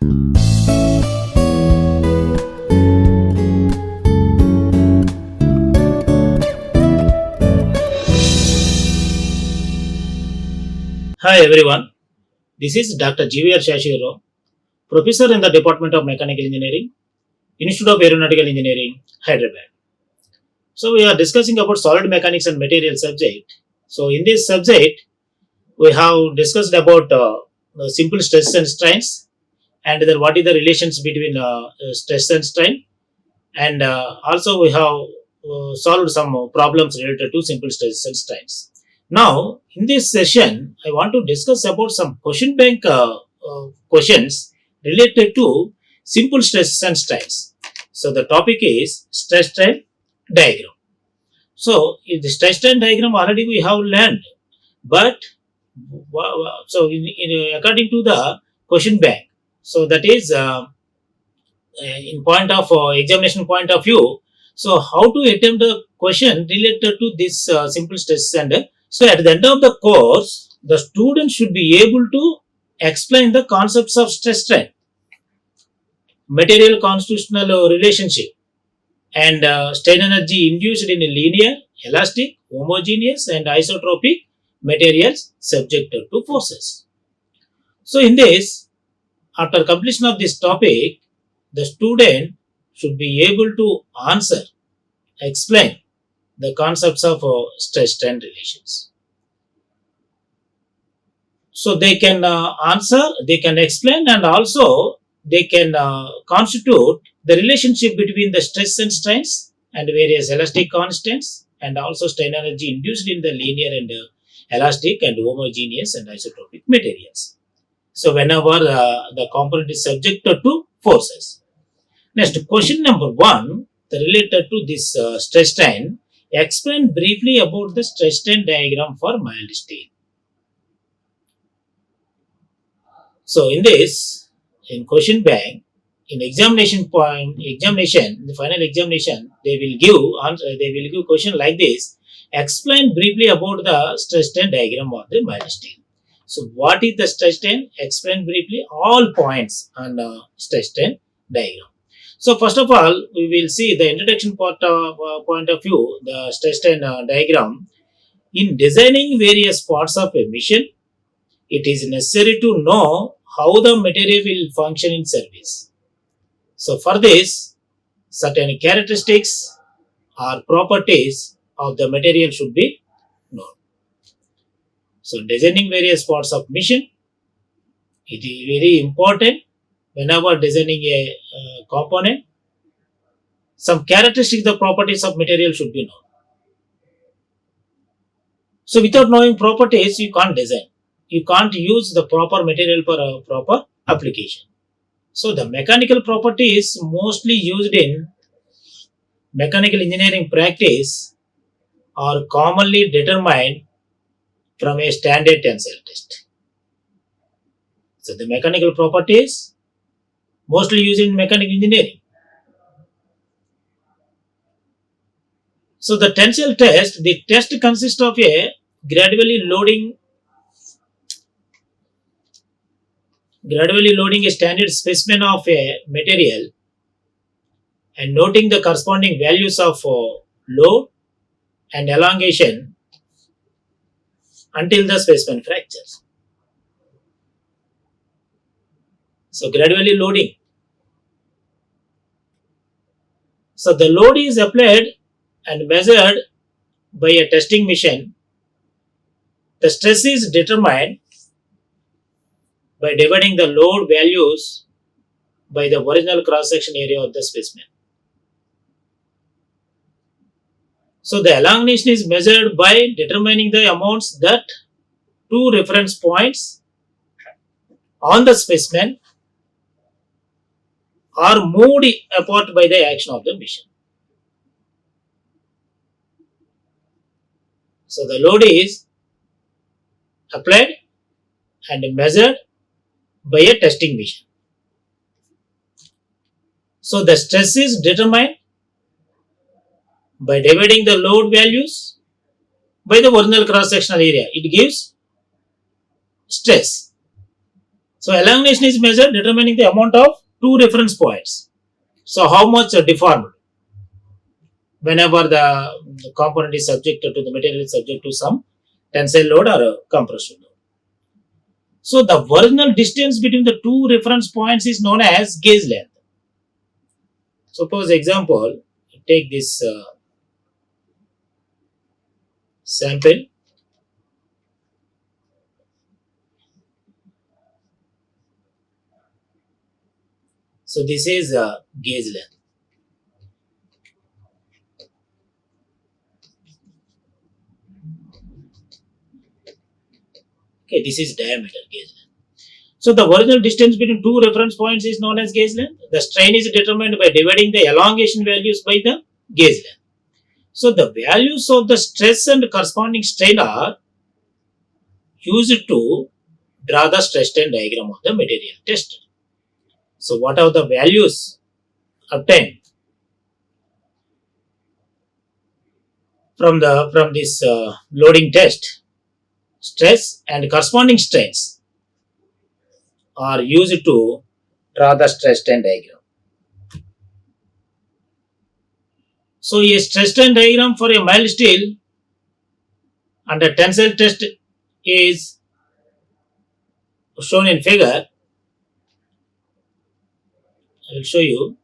Hi everyone, this is Dr. GVR Seshagiri Rao, Professor in the Department of Mechanical Engineering, Institute of Aeronautical Engineering, Hyderabad. So we are discussing about solid mechanics and material subject. So in this subject, we have discussed about the simple stress and strains, and then what is the relations between stress and strain, and also we have solved some problems related to simple stress and strains. Now, in this session, I want to discuss about some question bank questions related to simple stresses and strains. So, the topic is stress strain diagram. So, in the stress strain diagram already we have learned, but so according to the question bank, so that is in point of examination point of view. So, how to attempt the question related to this simple stress and so at the end of the course, the student should be able to explain the concepts of stress strain, material constitutional relationship, and strain energy induced in a linear, elastic, homogeneous, and isotropic materials subjected to forces. So, in this, after completion of this topic, the student should be able to answer, explain the concepts of stress strain relations. So they can answer, they can explain, and also they can constitute the relationship between the stress and strains and various elastic constants, and also strain energy induced in the linear and elastic and homogeneous and isotropic materials. So whenever the component is subjected to forces. Next, question number 1, the related to this stress strain. Explain briefly about the stress strain diagram for mild steel. So in this, in question bank, in examination, the final examination, they will give question like this. Explain briefly about the stress strain diagram of the mild steel. So what is the stress strain? Explain briefly all points on the stress strain diagram. So first of all, we will see the introduction point of view, the stress strain diagram. In designing various parts of a machine, it is necessary to know how the material will function in service. So for this, certain characteristics or properties of the material should be known. So designing various parts of machine, it is very important whenever designing a component. Some characteristics, the properties of material should be known. So without knowing properties, you can't design. You can't use the proper material for a proper application. So the mechanical properties mostly used in mechanical engineering practice are commonly determined from a standard tensile test. So the mechanical properties mostly used in mechanical engineering. So the tensile test, the test consists of a gradually loading a standard specimen of a material and noting the corresponding values of load and elongation until the specimen fractures. So gradually loading. So the load is applied and measured by a testing machine. The stress is determined by dividing the load values by the original cross-section area of the specimen. So the elongation is measured by determining the amounts that two reference points on the specimen are moved apart by the action of the machine. So the load is applied and measured by a testing machine. So the stress is determined by dividing the load values by the original cross-sectional area. It gives stress. So elongation is measured determining the amount of two reference points. So how much deformed whenever the component is subjected to the material is subject to some tensile load or a compression load. So the original distance between the two reference points is known as gauge length. Suppose example, take this sample. So this is gauge length. Okay, this is diameter gauge length. So the original distance between two reference points is known as gauge length. The strain is determined by dividing the elongation values by the gauge length. So the values of the stress and corresponding strain are used to draw the stress strain diagram of the material tested. So what are the values obtained from this loading test? Stress and corresponding strains are used to draw the stress strain diagram. So a stress strain diagram for a mild steel under tensile test is shown in figure. I will show you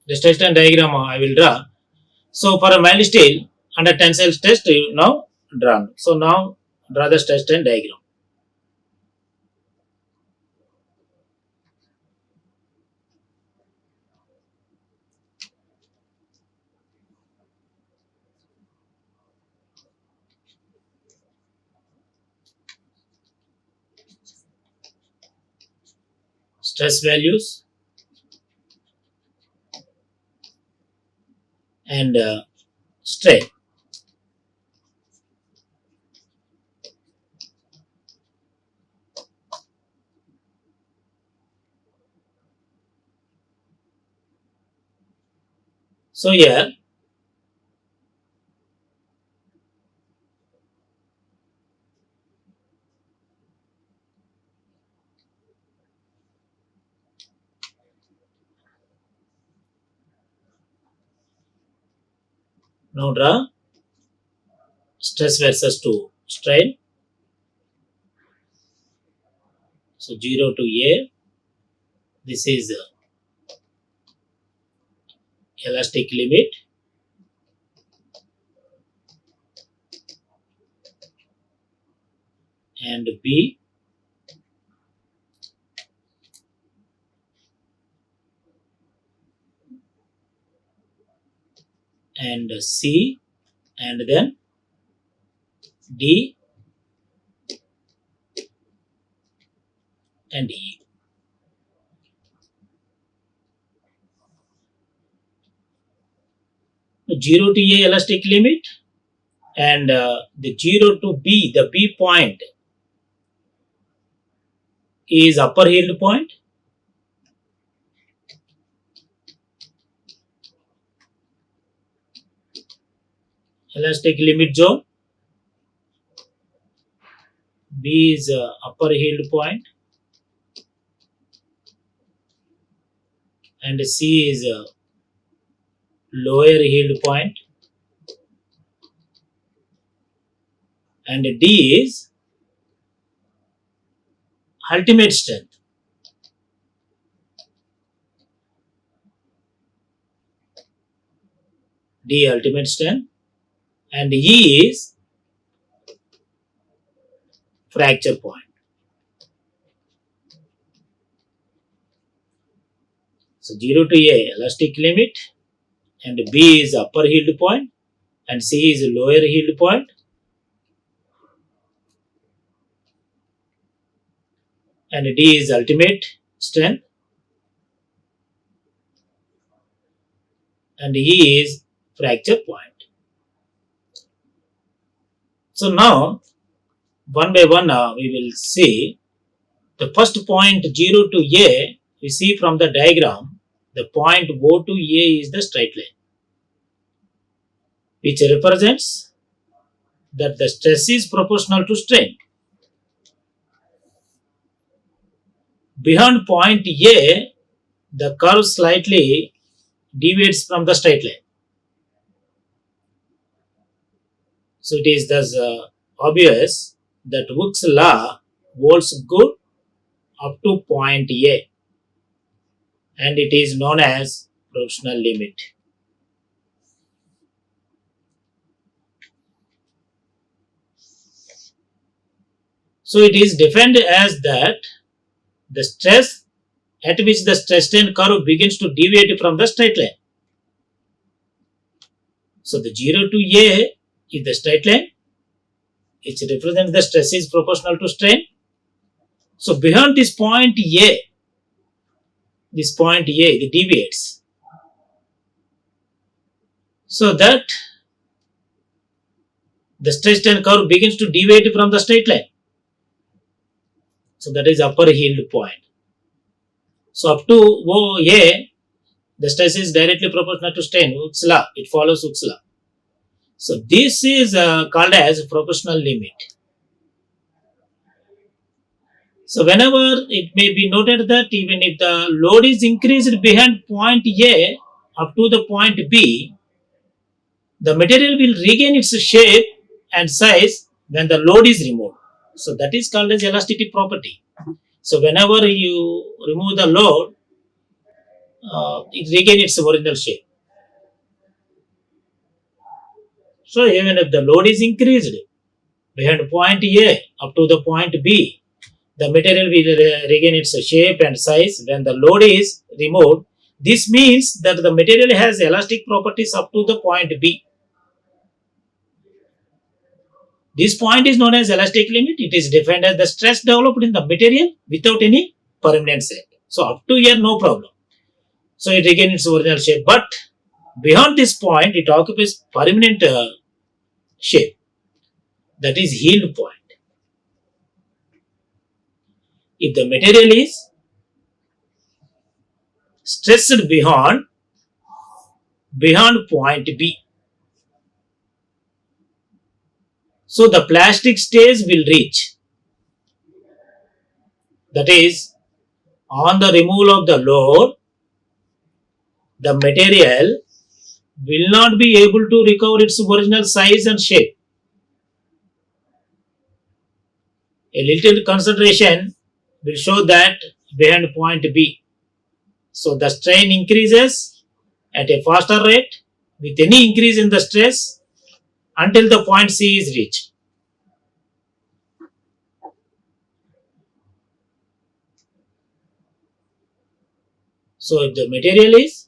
the stress strain diagram I will draw. So for a mild steel under tensile test you now drawn. So now draw the stress strain diagram. Stress values and strain. So here now draw stress versus to strain. So 0 to A, this is elastic limit, and B and C, and then D and E. So 0 to A elastic limit, and the 0 to B, the B point is upper yield point, elastic limit zone. B is upper yield point, and C is lower yield point, and D is ultimate strength. D ultimate strength, and E is fracture point. So 0 to A elastic limit, and B is upper yield point, and C is lower yield point, and D is ultimate strength, and E is fracture point. So now one by one we will see the first point 0 to A. We see from the diagram the point O to A is the straight line, which represents that the stress is proportional to strain. beyond point A, the curve slightly deviates from the straight line. So it is thus obvious that Hooke's law holds good up to point A, and it is known as proportional limit. So it is defined as that the stress at which the stress strain curve begins to deviate from the straight line. So the 0 to A is the straight line, which represents the stress is proportional to strain. So beyond this point A, it deviates. So that the stress strain curve begins to deviate from the straight line. So that is upper yield point. So up to A, the stress is directly proportional to strain. Hooke's law, it follows Hooke's law. So this is called as proportional limit. So whenever it may be noted that even if the load is increased behind point A up to the point B, the material will regain its shape and size when the load is removed. So that is called as elasticity property. So whenever you remove the load, it regains its original shape. So even if the load is increased behind point A up to the point B, the material will regain its shape and size when the load is removed. This means that the material has elastic properties up to the point B. This point is known as elastic limit. It is defined as the stress developed in the material without any permanent set. So up to here, no problem. So it regains its original shape. But beyond this point, it occupies permanent shape. That is yield point. If the material is stressed beyond point B, so the plastic stage will reach. That is, on the removal of the load, the material will not be able to recover its original size and shape. A little consideration will show that behind point B. So the strain increases at a faster rate with any increase in the stress until the point C is reached. So if the material is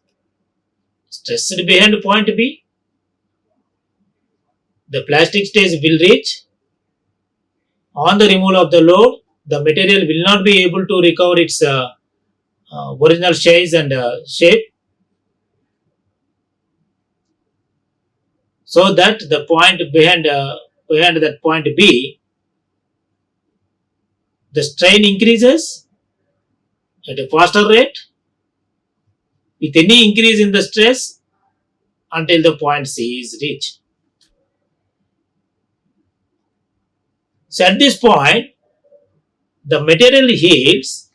stressed behind point B, the plastic stage will reach. On the removal of the load, the material will not be able to recover its original size and shape. So that the point behind that point B, the strain increases at a faster rate with any increase in the stress until the point C is reached. So at this point, the material yields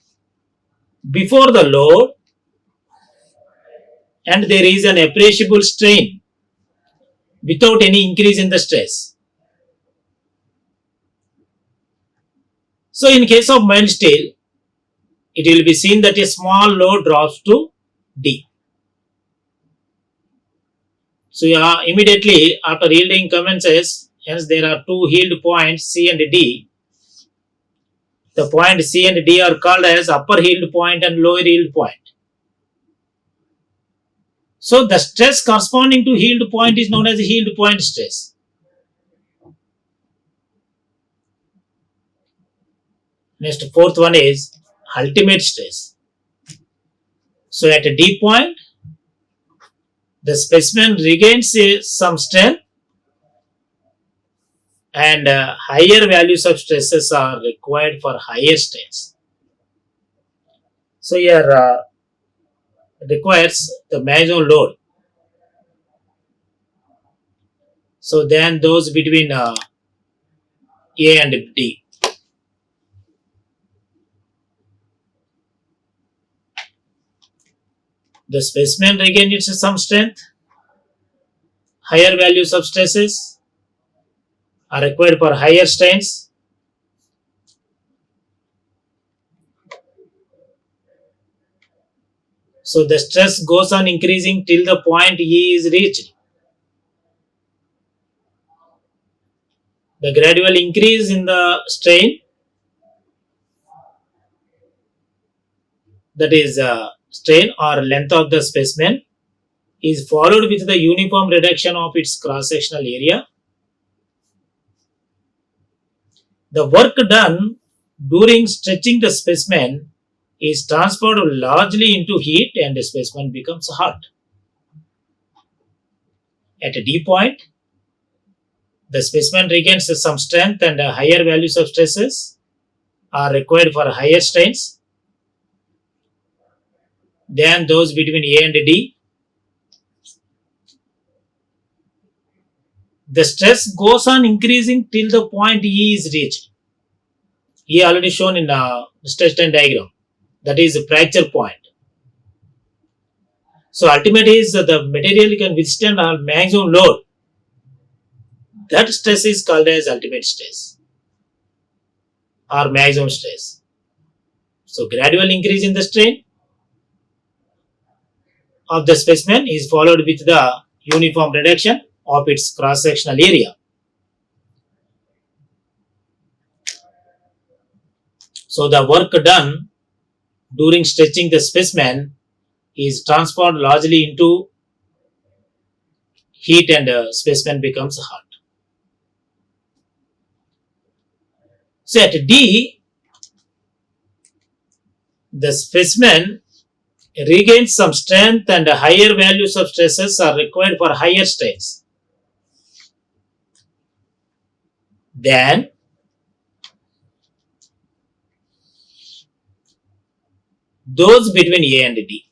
before the load and there is an appreciable strain without any increase in the stress. So in case of mild steel, it will be seen that a small load drops to D. So immediately after yielding commences, hence there are two yield points C and D. The point C and D are called as upper yield point and lower yield point. So the stress corresponding to yield point is known as yield point stress. Next, fourth one is ultimate stress. So at a D point, the specimen regains some strength and higher values of stresses are required for higher strains. So here requires the maximum load. So then those between A and D. The specimen regained its some strength. Higher values of stresses are required for higher strains. So the stress goes on increasing till the point E is reached. The gradual increase in the strain, that is strain or length of the specimen, is followed with the uniform reduction of its cross-sectional area. The work done during stretching the specimen is transferred largely into heat and the specimen becomes hot. At a D point, the specimen regains some strength and higher values of stresses are required for higher strains than those between A and D. The stress goes on increasing till the point E is reached. E already shown in the stress strain diagram. That is the fracture point. So ultimate is the material can withstand a maximum load. That stress is called as ultimate stress or maximum stress. So gradual increase in the strain of the specimen is followed with the uniform reduction of its cross-sectional area. So the work done during stretching the specimen is transferred largely into heat and specimen becomes hot. So at D, the specimen regains some strength and higher values of stresses are required for higher strains. Then those between A and D.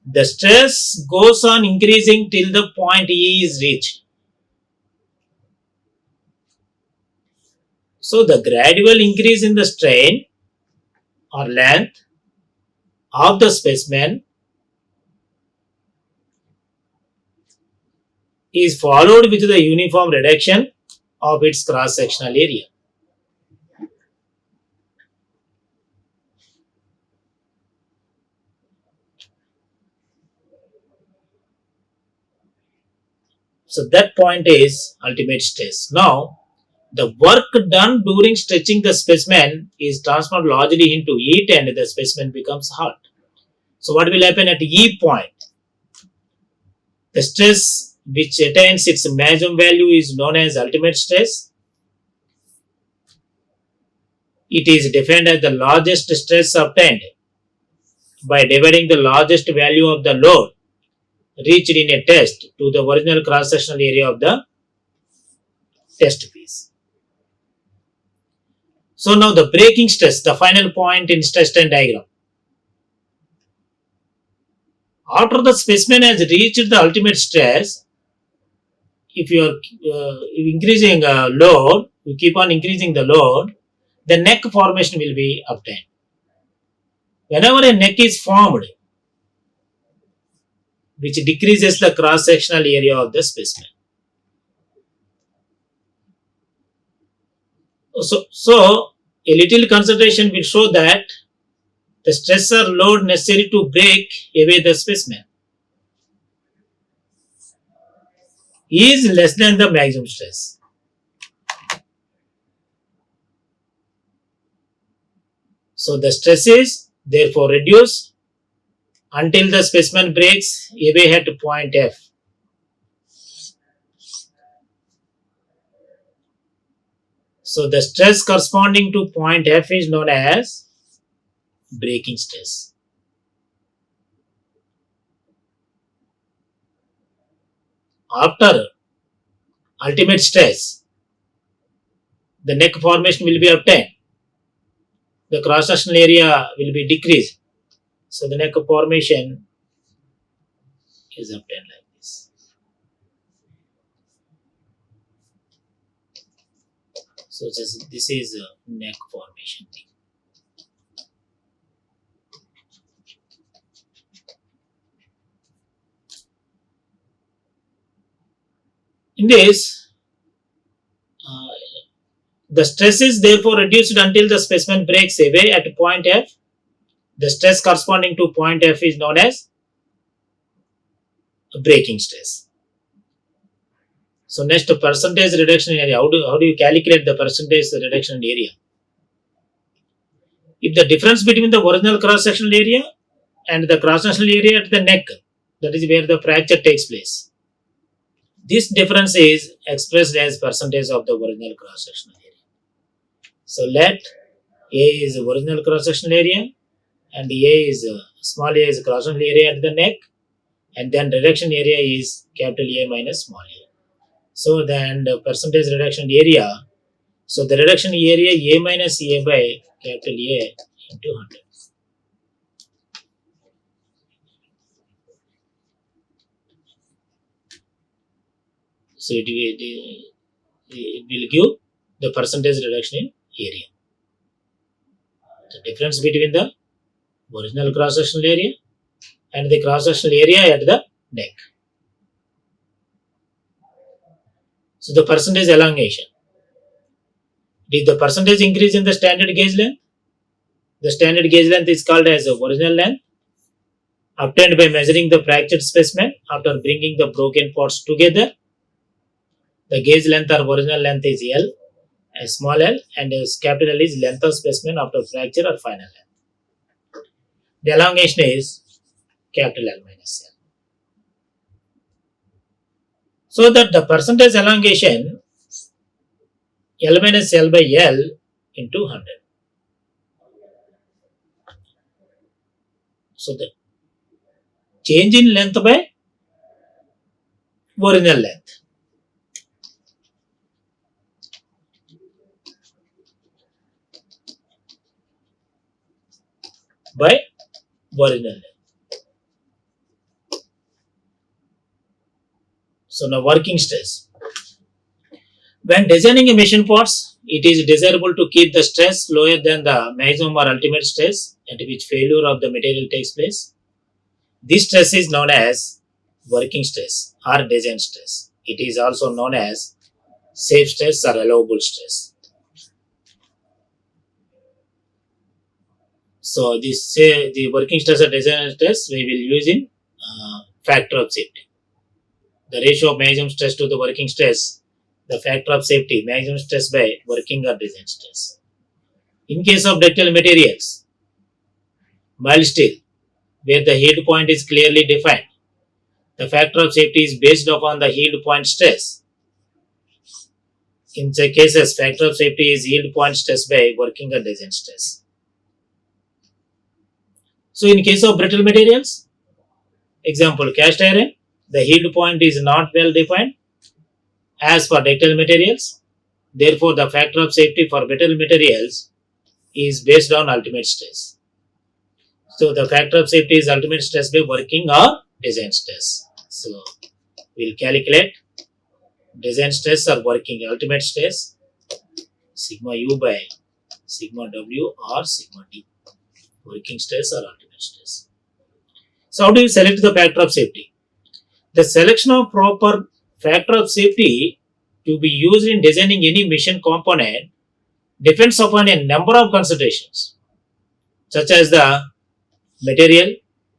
The stress goes on increasing till the point E is reached. So the gradual increase in the strain or length of the specimen is followed with the uniform reduction of its cross-sectional area. So that point is ultimate stress. Now, the work done during stretching the specimen is transferred largely into heat and the specimen becomes hot. So what will happen at E point? The stress which attains its maximum value is known as ultimate stress. It is defined as the largest stress obtained by dividing the largest value of the load reached in a test to the original cross-sectional area of the test piece. So now the breaking stress, the final point in stress strain diagram. After the specimen has reached the ultimate stress, if you are increasing load, you keep on increasing the load, the neck formation will be obtained. Whenever a neck is formed, which decreases the cross-sectional area of the specimen. So a little consideration will show that the stress or load necessary to break away the specimen is less than the maximum stress. So the stress is therefore reduced until the specimen breaks away at point F. So the stress corresponding to point F is known as breaking stress. After ultimate stress, the neck formation will be obtained. The cross-sectional area will be decreased. So the neck formation is obtained like this. So this is neck formation thing. In this, uh, the stress is therefore reduced until the specimen breaks away at point F. The stress corresponding to point F is known as breaking stress. So next, percentage reduction in area. How do you calculate the percentage reduction in area? If the difference between the original cross-sectional area and the cross-sectional area at the neck, that is where the fracture takes place, this difference is expressed as percentage of the original cross-sectional area. So let A is the original cross-sectional area and A is small a is cross-sectional area at the neck, and then reduction area is capital A minus small a. So then the percentage reduction area, so the reduction area A minus A by capital A into 100. So it will give the percentage reduction in area. The difference between the original cross-sectional area and the cross-sectional area at the neck. So the percentage elongation. Did the percentage increase in the standard gauge length? The standard gauge length is called as the original length, obtained by measuring the fractured specimen after bringing the broken parts together. The gauge length or original length is L, a small l, and capital L is length of specimen after fracture or final length. The elongation is capital L minus L. So that the percentage elongation L minus L by L into 100. So the change in length by original length. By original length. So now working stress. When designing a machine parts, it is desirable to keep the stress lower than the maximum or ultimate stress at which failure of the material takes place. This stress is known as working stress or design stress. It is also known as safe stress or allowable stress. So this the working stress or design stress we will use in factor of safety. The ratio of maximum stress to the working stress, the factor of safety, maximum stress by working or design stress. In case of ductile materials, mild steel, where the yield point is clearly defined, the factor of safety is based upon the yield point stress. In such cases, factor of safety is yield point stress by working or design stress. So in case of brittle materials, example cast iron, the yield point is not well defined as for ductile materials. Therefore, the factor of safety for brittle materials is based on ultimate stress. So the factor of safety is ultimate stress by working or design stress. So we'll calculate design stress or working ultimate stress sigma u by sigma w or sigma d. Working stress or ultimate stress. So how do you select the factor of safety? The selection of proper factor of safety to be used in designing any machine component depends upon a number of considerations, such as the material,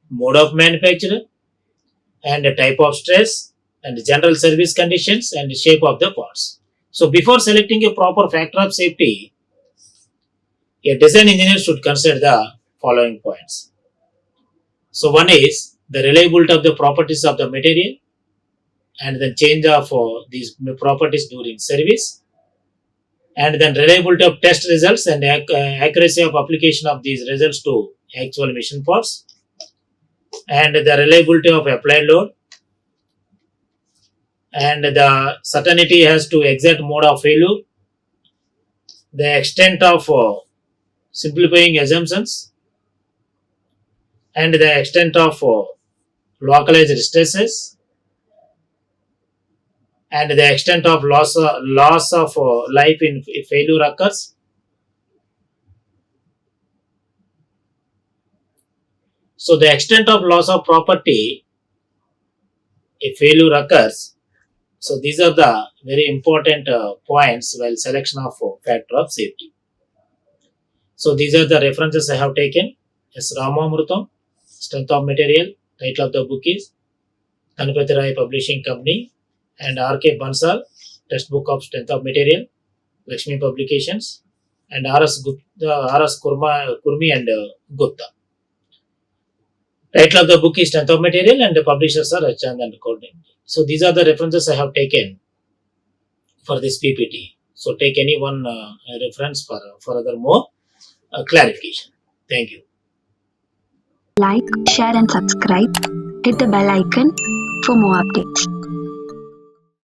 mode of manufacture, and the type of stress, and general service conditions, and the shape of the parts. So before selecting a proper factor of safety, a design engineer should consider the following points. So one is the reliability of the properties of the material and then change of these properties during service, and then reliability of test results and accuracy of application of these results to actual machine parts, and the reliability of applied load, and the certainty has to exact mode of failure, the extent of simplifying assumptions, and the extent of localized stresses, and the extent of loss of life if failure occurs. So the extent of loss of property if failure occurs. So these are the very important points while selection of factor of safety. So these are the references I have taken. S. Ramamrutam, Strength of Material, title of the book is Ganapati Rai Publishing Company, and R.K. Bansal, Textbook of Strength of Material, Lakshmi Publications, and R.S. Kurmi and Gupta. Title of the book is Strength of Material, and the publishers are Achand and Coding. So these are the references I have taken for this PPT. So take any one reference for further more clarification. Thank you. Like, share and subscribe. Hit the bell icon for more updates.